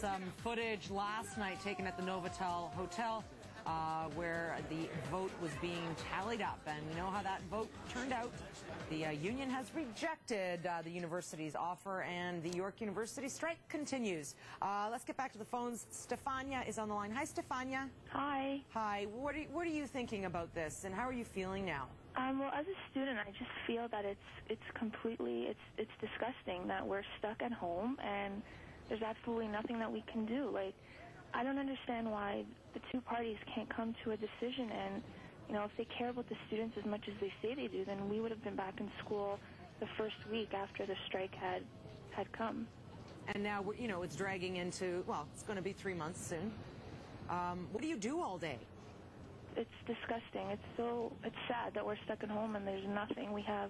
some footage last night taken at the Novotel Hotel where the vote was being tallied up, and we know how that vote turned out. The union has rejected the university's offer, and the York University strike continues. Let's get back to the phones. Stefania is on the line. Hi, Stefania. Hi. Hi. What are you thinking about this, and how are you feeling now? Well, as a student, I just feel that it's completely disgusting that we're stuck at home and there's absolutely nothing that we can do. Like, I don't understand why the two parties can't come to a decision, and, you know, if they care about the students as much as they say they do, then we would have been back in school the first week after the strike had come. And now, you know, it's dragging into, well, it's going to be 3 months soon. What do you do all day? It's disgusting. It's sad that we're stuck at home and there's nothing. We have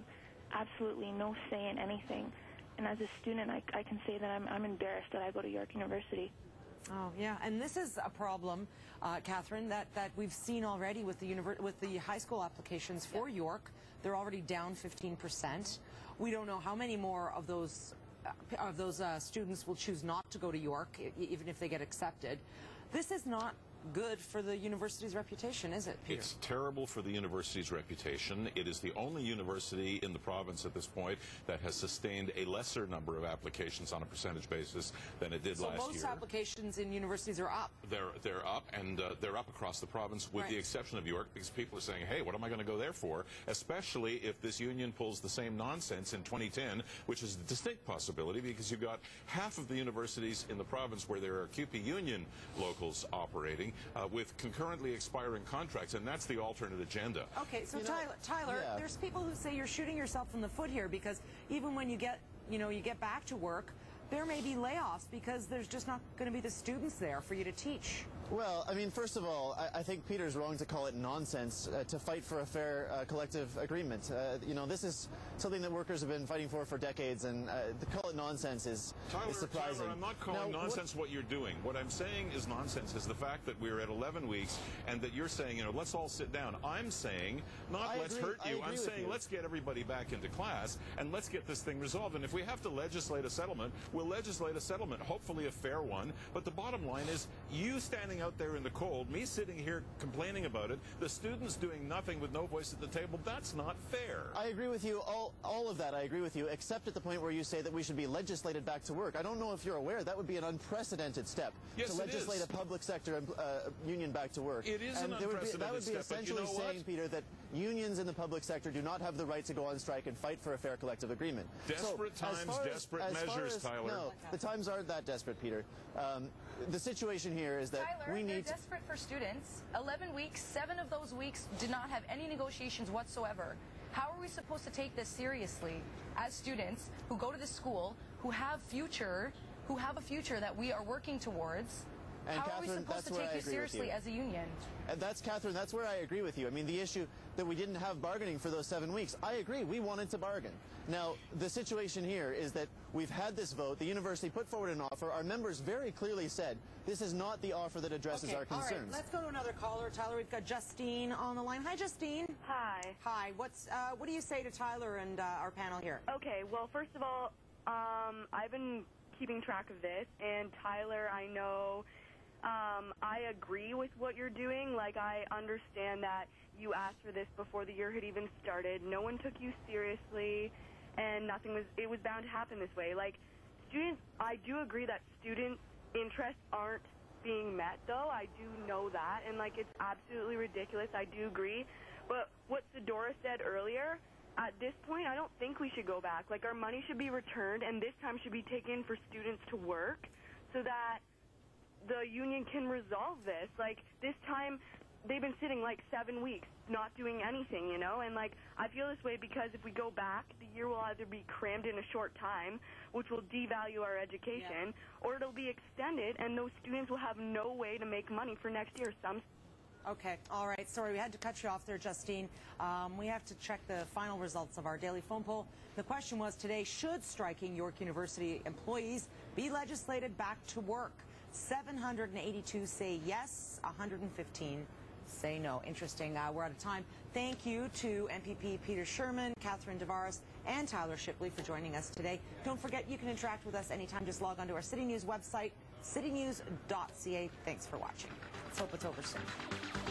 absolutely no say in anything. And as a student, I can say that I'm embarrassed that I go to York University. Oh, yeah. And this is a problem, Catherine, that we've seen already with the high school applications for York. They're already down 15%. We don't know how many more of those students will choose not to go to York, even if they get accepted. This is not good for the university's reputation, is it, Peter? It's terrible for the university's reputation. It is the only university in the province at this point that has sustained a lesser number of applications on a percentage basis than it did last year. So most applications in universities are up. They're up, and they're up across the province, with the exception of York, because people are saying, hey, what am I going to go there for? Especially if this union pulls the same nonsense in 2010, which is a distinct possibility, because you've got half of the universities in the province where there are CUPE union locals operating, with concurrently expiring contracts, and that's the alternate agenda. Okay, so Tyler, there's people who say you're shooting yourself in the foot here, because even when you get back to work, there may be layoffs because there's just not going to be the students there for you to teach. Well, I mean, first of all, I think Peter's wrong to call it nonsense to fight for a fair collective agreement. You know, this is something that workers have been fighting for decades, and to call it nonsense is surprising. Tyler, I'm not calling nonsense what you're doing. What I'm saying is nonsense is the fact that we're at 11 weeks and that you're saying, you know, let's all sit down. I'm saying, let's hurt you. I'm saying let's get everybody back into class and let's get this thing resolved. And if we have to legislate a settlement, we'll legislate a settlement, hopefully a fair one. But the bottom line is, you standing out there in the cold, me sitting here complaining about it, the students doing nothing with no voice at the table, that's not fair. I agree with you, all of that I agree with you, except at the point where you say that we should be legislated back to work. I don't know if you're aware, that would be an unprecedented step to legislate a public sector union back to work. It is an unprecedented step. That would be essentially saying, Peter, that unions in the public sector do not have the right to go on strike and fight for a fair collective agreement. Desperate times, desperate measures, Tyler. No, the times aren't that desperate, Peter. The situation here is that Tyler, we need they're desperate for students. 11 weeks, 7 of those weeks did not have any negotiations whatsoever. How are we supposed to take this seriously as students who go to this school, who have a future that we are working towards? And how Catherine, are we supposed to take you seriously as a union? And Catherine, that's where I agree with you. I mean, the issue that we didn't have bargaining for those 7 weeks, I agree, we wanted to bargain. Now, the situation here is that we've had this vote, the university put forward an offer, our members very clearly said this is not the offer that addresses our concerns. All right, let's go to another caller. Tyler, we've got Justine on the line. Hi, Justine. Hi. Hi. What do you say to Tyler and our panel here? Okay, well, first of all, I've been keeping track of this, and Tyler, I know I agree with what you're doing. Like, I understand that you asked for this before the year had even started. No one took you seriously, and it was bound to happen this way. Like, students, I do agree that students' interests aren't being met, though. I do know that, and, like, it's absolutely ridiculous. I do agree. But what Sedora said earlier, at this point, I don't think we should go back. Like, our money should be returned, and this time should be taken for students to work so that the union can resolve this. Like, this time, they've been sitting like 7 weeks not doing anything, you know? And, like, I feel this way because if we go back, the year will either be crammed in a short time, which will devalue our education, or it'll be extended, and those students will have no way to make money for next year. Okay, all right. Sorry, we had to cut you off there, Justine. We have to check the final results of our daily phone poll. The question was today, should striking York University employees be legislated back to work? 782 say yes, 115 say no. Interesting. We're out of time. Thank you to MPP Peter Sherman, Catherine Devaris, and Tyler Shipley for joining us today. Don't forget, you can interact with us anytime. Just log on to our City News website, citynews.ca. Thanks for watching. Let's hope it's over soon.